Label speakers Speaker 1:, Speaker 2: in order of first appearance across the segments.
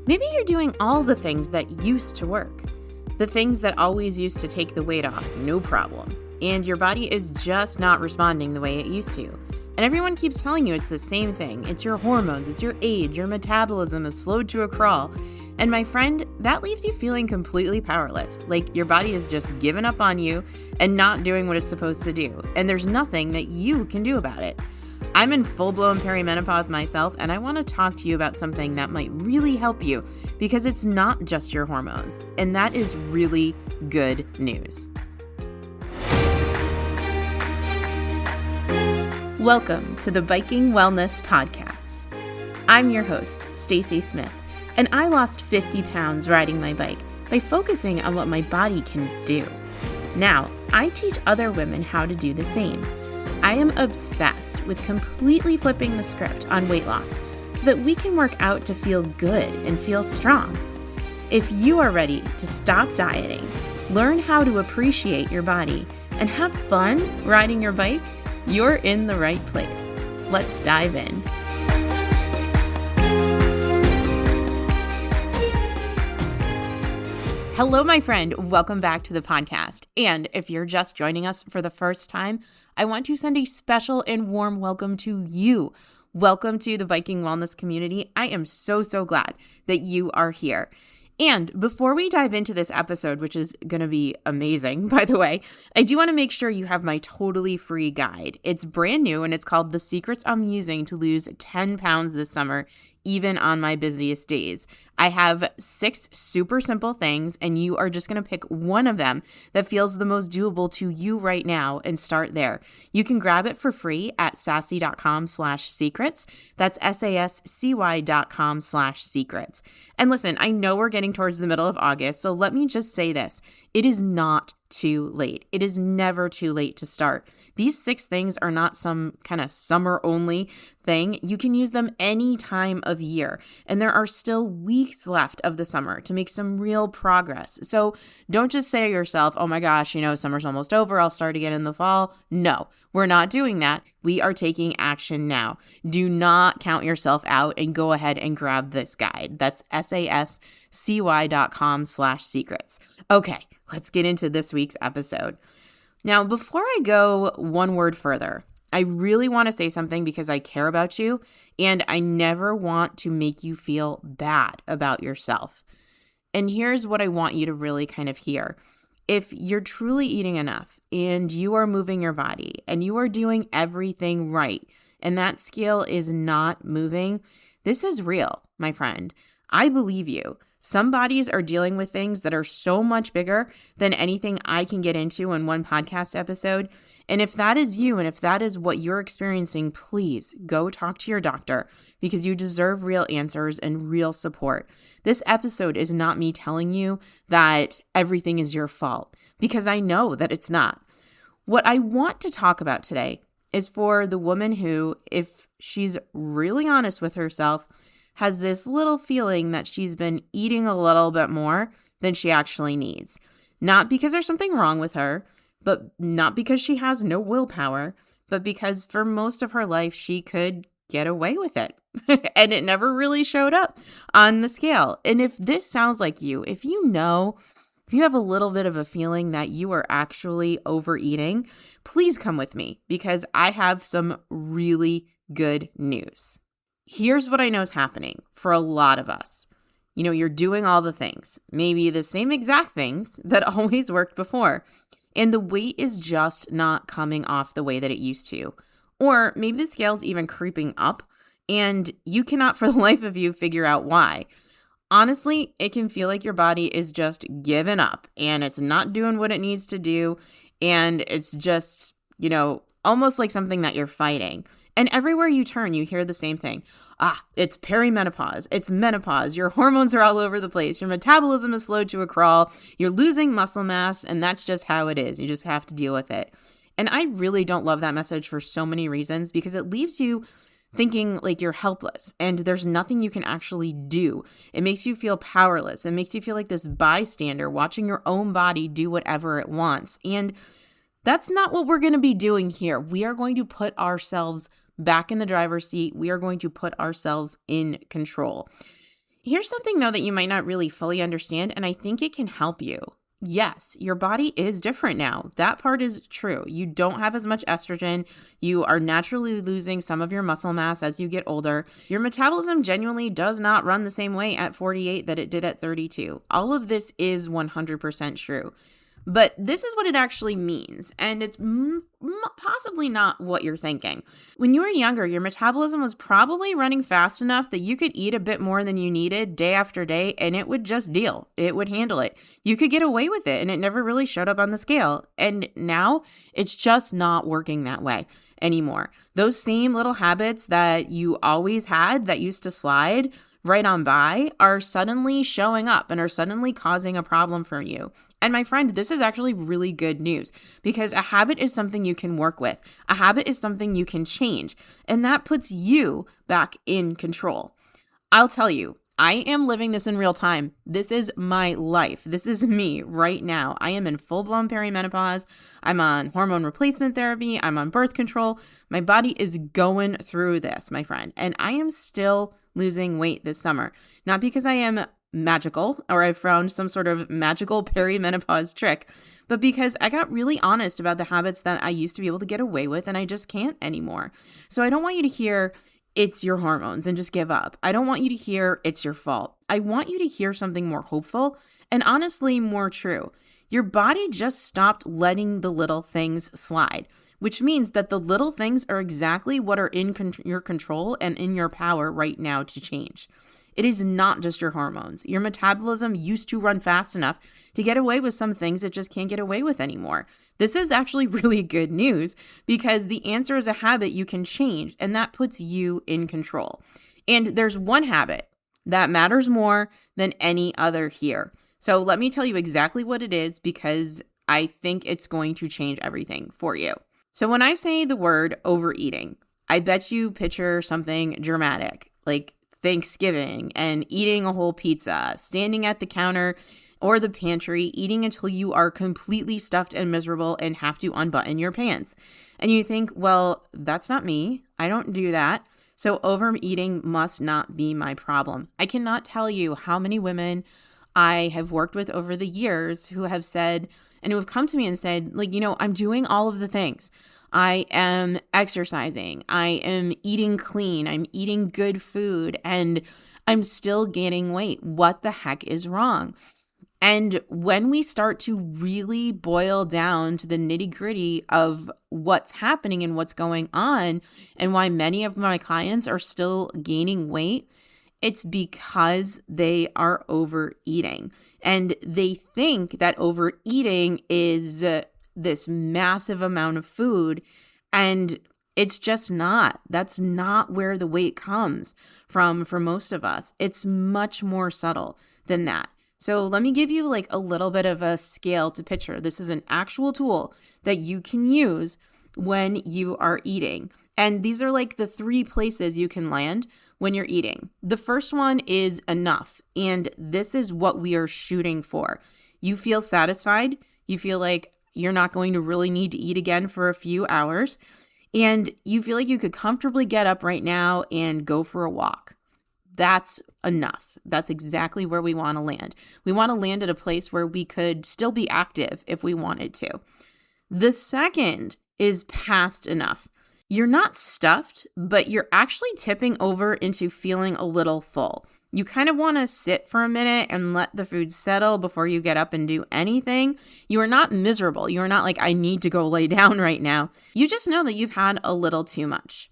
Speaker 1: Maybe you're doing all the things that used to work, the things that always used to take the weight off, no problem, and your body is just not responding the way it used to. And everyone keeps telling you it's the same thing. It's your hormones, it's your age, your metabolism is slowed to a crawl. And my friend, that leaves you feeling completely powerless, like your body has just given up on you and not doing what it's supposed to do. And there's nothing that you can do about it. I'm in full-blown perimenopause myself, and I want to talk to you about something that might really help you because it's not just your hormones, and that is really good news. Welcome to the Biking Wellness Podcast. I'm your host, Stacey Smith, and I lost 50 pounds riding my bike by focusing on what my body can do. Now, I teach other women how to do the same. I am obsessed with completely flipping the script on weight loss so that we can work out to feel good and feel strong. If you are ready to stop dieting, learn how to appreciate your body, and have fun riding your bike, you're in the right place. Let's dive in. Hello, my friend. Welcome back to the podcast. And if you're just joining us for the first time, I want to send a special and warm welcome to you. Welcome to the Biking Wellness community. I am so glad that you are here. And before we dive into this episode, which is going to be amazing, by the way, I do want to make sure you have my totally free guide. It's brand new and it's called The Secrets I'm Using to Lose 10 Pounds This Summer, even on my busiest days. I have 6 super simple things, and you are just going to pick one of them that feels the most doable to you right now and start there. You can grab it for free at sassy.com/secrets. That's SASCY.com/secrets. And listen, I know we're getting towards the middle of August, so let me just say this. It is not too late. It is never too late to start. These 6 things are not some kind of summer only thing. You can use them any time of year, and there are still weeks left of the summer to make some real progress. So don't just say to yourself, oh my gosh, summer's almost over, I'll start again in the fall. No, we're not doing that. We are taking action now. Do not count yourself out and go ahead and grab this guide. That's SASCY.com/secrets. Okay, let's get into this week's episode. Now, before I go one word further, I really want to say something because I care about you and I never want to make you feel bad about yourself. And here's what I want you to really kind of hear. If you're truly eating enough and you are moving your body and you are doing everything right and that scale is not moving, this is real, my friend. I believe you. Some bodies are dealing with things that are so much bigger than anything I can get into in one podcast episode. And if that is you and if that is what you're experiencing, please go talk to your doctor because you deserve real answers and real support. This episode is not me telling you that everything is your fault because I know that it's not. What I want to talk about today is for the woman who, if she's really honest with herself, has this little feeling that she's been eating a little bit more than she actually needs. Not because there's something wrong with her, but not because she has no willpower, but because for most of her life, she could get away with it. And it never really showed up on the scale. And if this sounds like you, if you have a little bit of a feeling that you are actually overeating, please come with me because I have some really good news. Here's what I know is happening for a lot of us. You're doing all the things, maybe the same exact things that always worked before, and the weight is just not coming off the way that it used to. Or maybe the scale's even creeping up, and you cannot for the life of you figure out why. Honestly, it can feel like your body is just giving up, and it's not doing what it needs to do, and it's just, almost like something that you're fighting. And everywhere you turn, you hear the same thing. It's perimenopause. It's menopause. Your hormones are all over the place. Your metabolism is slowed to a crawl. You're losing muscle mass, and that's just how it is. You just have to deal with it. And I really don't love that message for so many reasons because it leaves you thinking like you're helpless and there's nothing you can actually do. It makes you feel powerless. It makes you feel like this bystander watching your own body do whatever it wants. And that's not what we're going to be doing here. We are going to put ourselves back in the driver's seat. We are going to put ourselves in control. Here's something, though, that you might not really fully understand, and I think it can help you. Yes, your body is different now. That part is true. You don't have as much estrogen. You are naturally losing some of your muscle mass as you get older. Your metabolism genuinely does not run the same way at 48 that it did at 32. All of this is 100% true. But this is what it actually means, and it's possibly not what you're thinking. When you were younger, your metabolism was probably running fast enough that you could eat a bit more than you needed day after day, and it would just deal. It would handle it. You could get away with it, and it never really showed up on the scale. And now it's just not working that way anymore. Those same little habits that you always had that used to slide right on by are suddenly showing up and are suddenly causing a problem for you. And my friend, this is actually really good news because a habit is something you can work with. A habit is something you can change, and that puts you back in control. I'll tell you, I am living this in real time. This is my life. This is me right now. I am in full-blown perimenopause. I'm on hormone replacement therapy. I'm on birth control. My body is going through this, my friend, and I am still losing weight this summer. Not because I am magical or I've found some sort of magical perimenopause trick, but because I got really honest about the habits that I used to be able to get away with and I just can't anymore. So I don't want you to hear it's your hormones and just give up. I don't want you to hear it's your fault. I want you to hear something more hopeful and honestly more true. Your body just stopped letting the little things slide, which means that the little things are exactly what are in your control and in your power right now to change. It is not just your hormones. Your metabolism used to run fast enough to get away with some things it just can't get away with anymore. This is actually really good news because the answer is a habit you can change, and that puts you in control. And there's one habit that matters more than any other here. So let me tell you exactly what it is because I think it's going to change everything for you. So when I say the word overeating, I bet you picture something dramatic, like Thanksgiving and eating a whole pizza, standing at the counter or the pantry, eating until you are completely stuffed and miserable and have to unbutton your pants. And you think, well, that's not me. I don't do that. So overeating must not be my problem. I cannot tell you how many women I have worked with over the years who have said, and who have come to me and said, like, I'm doing all of the things. I am exercising, I am eating clean, I'm eating good food, and I'm still gaining weight. What the heck is wrong? And when we start to really boil down to the nitty-gritty of what's happening and what's going on and why many of my clients are still gaining weight, it's because they are overeating. And they think that overeating is this massive amount of food, and it's just not. That's not where the weight comes from for most of us. It's much more subtle than that. So let me give you like a little bit of a scale to picture. This is an actual tool that you can use when you are eating. And these are like the 3 places you can land when you're eating. The first one is enough. And this is what we are shooting for. You feel satisfied. You feel like you're not going to really need to eat again for a few hours. And you feel like you could comfortably get up right now and go for a walk. That's enough. That's exactly where we want to land. We want to land at a place where we could still be active if we wanted to. The second is past enough. You're not stuffed, but you're actually tipping over into feeling a little full. You kind of want to sit for a minute and let the food settle before you get up and do anything. You are not miserable. You are not like, I need to go lay down right now. You just know that you've had a little too much.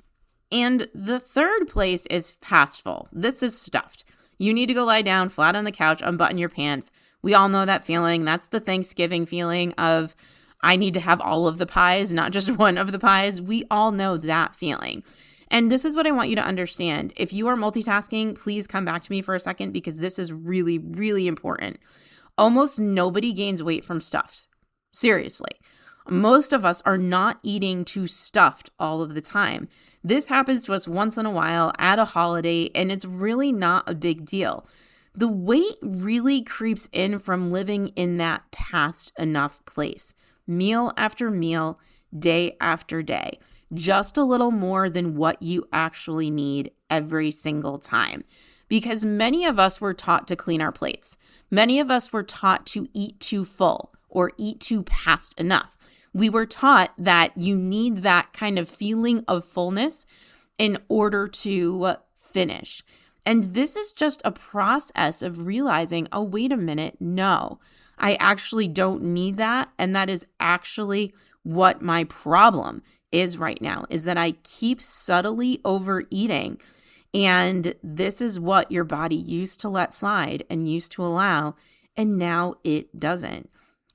Speaker 1: And the third place is past full. This is stuffed. You need to go lie down flat on the couch, unbutton your pants. We all know that feeling. That's the Thanksgiving feeling of, I need to have all of the pies, not just one of the pies. We all know that feeling. And this is what I want you to understand. If you are multitasking, please come back to me for a second because this is really, really important. Almost nobody gains weight from stuffed. Seriously. Most of us are not eating too stuffed all of the time. This happens to us once in a while at a holiday, and it's really not a big deal. The weight really creeps in from living in that past enough place. Meal after meal, day after day. Just a little more than what you actually need every single time. because many of us were taught to clean our plates. Many of us were taught to eat too full or eat too past enough. We were taught that you need that kind of feeling of fullness in order to finish. And this is just a process of realizing, oh, wait a minute, no, I actually don't need that. And that is actually what my problem is right now, is that I keep subtly overeating. And this is what your body used to let slide and used to allow, and now it doesn't.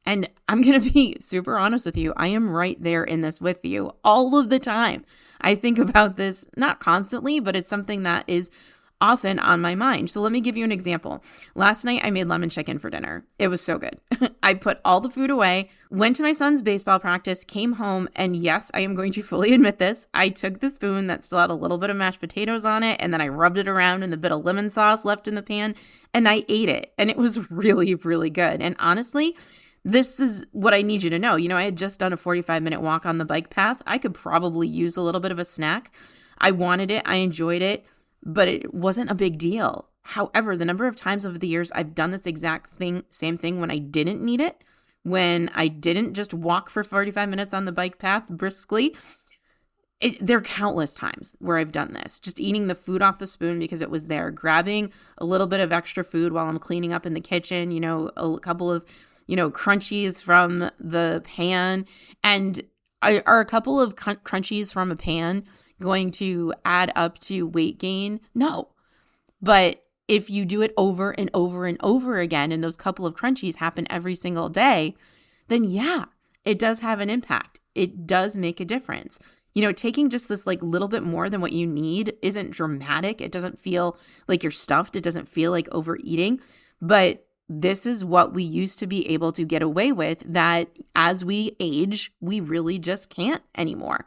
Speaker 1: And I'm going to be super honest with you. I am right there in this with you all of the time. I think about this, not constantly, but it's something that is often on my mind. So let me give you an example. Last night, I made lemon chicken for dinner. It was so good. I put all the food away, went to my son's baseball practice, came home, and yes, I am going to fully admit this. I took the spoon that still had a little bit of mashed potatoes on it, and then I rubbed it around in the bit of lemon sauce left in the pan, and I ate it. And it was really, really good. And honestly, this is what I need you to know. I had just done a 45-minute walk on the bike path. I could probably use a little bit of a snack. I wanted it. I enjoyed it, but it wasn't a big deal. However, the number of times over the years I've done this exact same thing when I didn't need it, when I didn't just walk for 45 minutes on the bike path briskly, there are countless times where I've done this, just eating the food off the spoon because it was there, grabbing a little bit of extra food while I'm cleaning up in the kitchen, a couple of crunchies from the pan. And are a couple of crunchies from a pan going to add up to weight gain? No. But if you do it over and over and over again, and those couple of crunchies happen every single day, then yeah, it does have an impact. It does make a difference. Taking just this little bit more than what you need isn't dramatic. It doesn't feel like you're stuffed. It doesn't feel like overeating. But this is what we used to be able to get away with, that as we age, we really just can't anymore.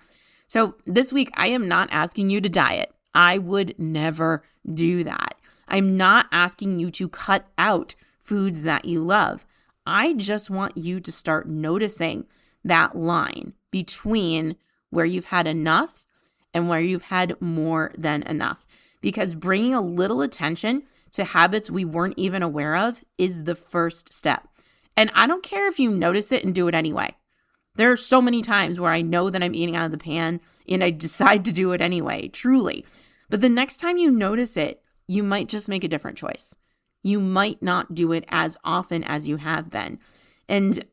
Speaker 1: So this week, I am not asking you to diet. I would never do that. I'm not asking you to cut out foods that you love. I just want you to start noticing that line between where you've had enough and where you've had more than enough. Because bringing a little attention to habits we weren't even aware of is the first step. And I don't care if you notice it and do it anyway. There are so many times where I know that I'm eating out of the pan and I decide to do it anyway, truly. But the next time you notice it, you might just make a different choice. You might not do it as often as you have been. And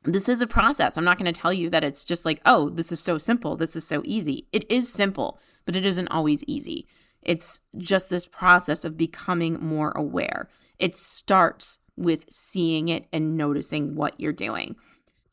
Speaker 1: this is a process. I'm not going to tell you that it's just like, oh, this is so simple. This is so easy. It is simple, but it isn't always easy. It's just this process of becoming more aware. It starts with seeing it and noticing what you're doing.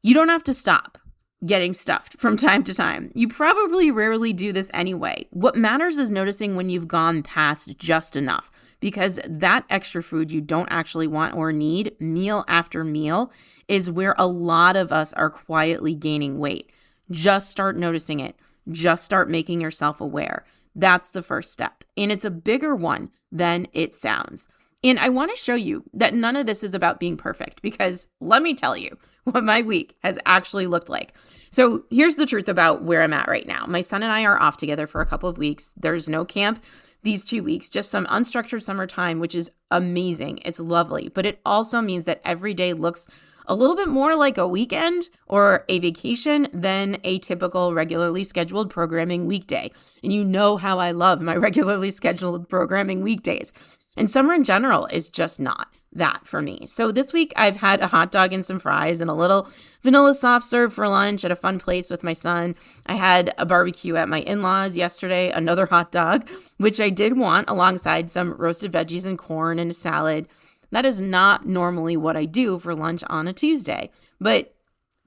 Speaker 1: You don't have to stop getting stuffed from time to time. You probably rarely do this anyway. What matters is noticing when you've gone past just enough, because that extra food you don't actually want or need, meal after meal, is where a lot of us are quietly gaining weight. Just start noticing it. Just start making yourself aware. That's the first step. And it's a bigger one than it sounds. And I want to show you that none of this is about being perfect, because let me tell you what my week has actually looked like. So here's the truth about where I'm at right now. My son and I are off together for a couple of weeks. There's no camp these 2 weeks, just some unstructured summertime, which is amazing. It's lovely. But it also means that every day looks a little bit more like a weekend or a vacation than a typical regularly scheduled programming weekday. And you know how I love my regularly scheduled programming weekdays. And summer in general is just not that for me. So this week I've had a hot dog and some fries and a little vanilla soft serve for lunch at a fun place with my son. I had a barbecue at my in-laws yesterday, another hot dog, which I did want, alongside some roasted veggies and corn and a salad. That is not normally what I do for lunch on a Tuesday, but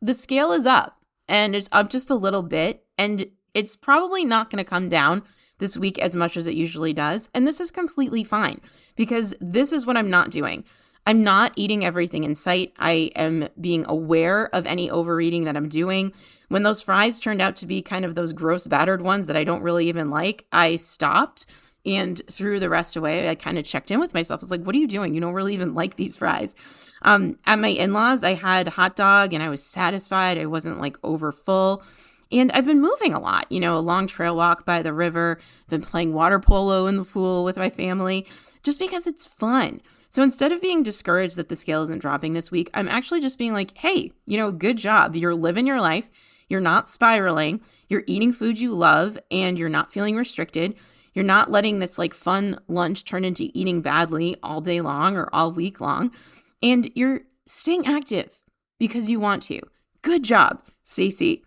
Speaker 1: the scale is up, and it's up just a little bit, and it's probably not going to come down this week as much as it usually does. And this is completely fine, because this is what I'm not doing. I'm not eating everything in sight. I am being aware of any overeating that I'm doing. When those fries turned out to be kind of those gross battered ones that I don't really even like, I stopped and threw the rest away. I kind of checked in with myself. I was like, what are you doing? You don't really even like these fries. At my in-laws, I had hot dog and I was satisfied. I wasn't over full. And I've been moving a lot, a long trail walk by the river, been playing water polo in the pool with my family, just because it's fun. So instead of being discouraged that the scale isn't dropping this week, I'm actually just being like, hey, good job. You're living your life. You're not spiraling. You're eating food you love and you're not feeling restricted. You're not letting this fun lunch turn into eating badly all day long or all week long. And you're staying active because you want to. Good job, Stacey.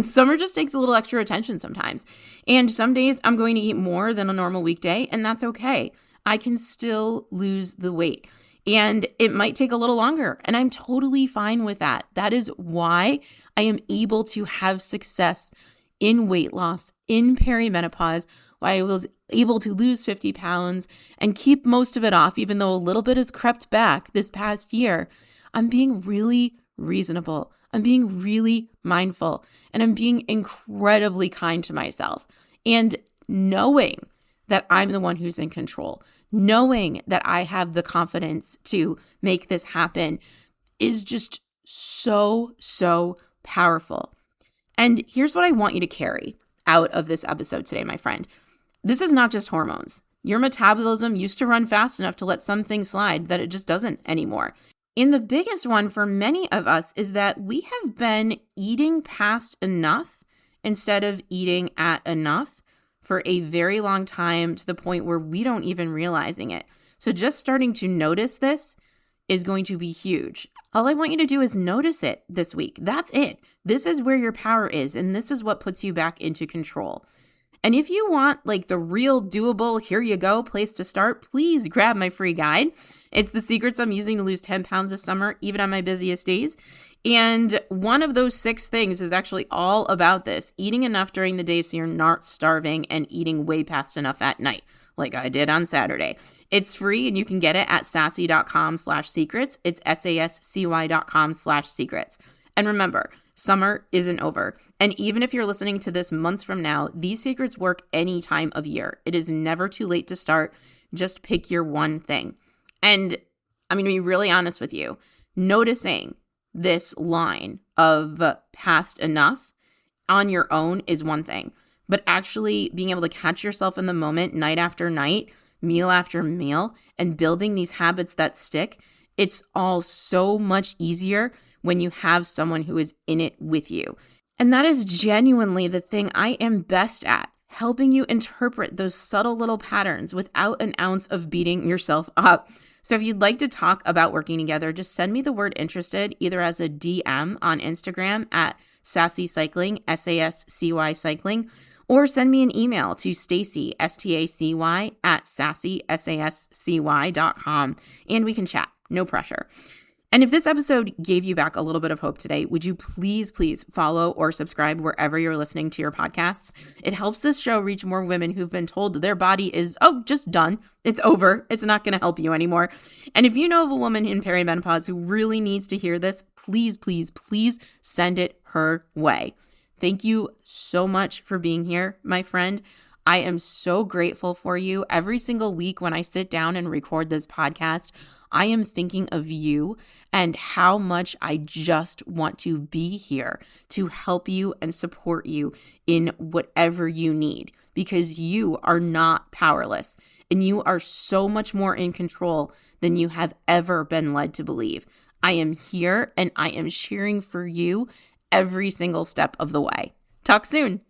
Speaker 1: Summer just takes a little extra attention sometimes. And some days I'm going to eat more than a normal weekday, and that's okay. I can still lose the weight. And it might take a little longer, and I'm totally fine with that. That is why I am able to have success in weight loss, in perimenopause, why I was able to lose 50 pounds and keep most of it off, even though a little bit has crept back this past year. I'm being really reasonable. I'm being really mindful, and I'm being incredibly kind to myself. And knowing that I'm the one who's in control, knowing that I have the confidence to make this happen is just so, so powerful. And here's what I want you to carry out of this episode today, my friend. This is not just hormones. Your metabolism used to run fast enough to let some things slide that it just doesn't anymore. And the biggest one for many of us is that we have been eating past enough instead of eating at enough for a very long time, to the point where we don't even realizing it. So just starting to notice this is going to be huge. All I want you to do is notice it this week. That's it. This is where your power is, and this is what puts you back into control. And if you want the real doable, here you go place to start, please grab my free guide. It's the secrets I'm using to lose 10 pounds this summer, even on my busiest days. And one of those 6 things is actually all about this: eating enough during the day so you're not starving, and eating way past enough at night, like I did on Saturday. It's free, and you can get it at sassy.com/secrets. It's SASCY.com/secrets. And remember, summer isn't over. And even if you're listening to this months from now, these secrets work any time of year. It is never too late to start. Just pick your one thing. And I'm going to be really honest with you. Noticing this line of past enough on your own is one thing, but actually being able to catch yourself in the moment, night after night, meal after meal, and building these habits that stick, it's all so much easier when you have someone who is in it with you. And that is genuinely the thing I am best at, helping you interpret those subtle little patterns without an ounce of beating yourself up. So if you'd like to talk about working together, just send me the word interested, either as a DM on Instagram at Sassy Cycling, SASCY Cycling, or send me an email to Stacy, STACY, at sassy.com, and we can chat. No pressure. And if this episode gave you back a little bit of hope today, would you please follow or subscribe wherever you're listening to your podcasts? It helps this show reach more women who've been told their body is, just done. It's over. It's not going to help you anymore. And if you know of a woman in perimenopause who really needs to hear this, please send it her way. Thank you so much for being here, my friend. I am so grateful for you. Every single week when I sit down and record this podcast, I am thinking of you and how much I just want to be here to help you and support you in whatever you need, because you are not powerless and you are so much more in control than you have ever been led to believe. I am here and I am cheering for you every single step of the way. Talk soon.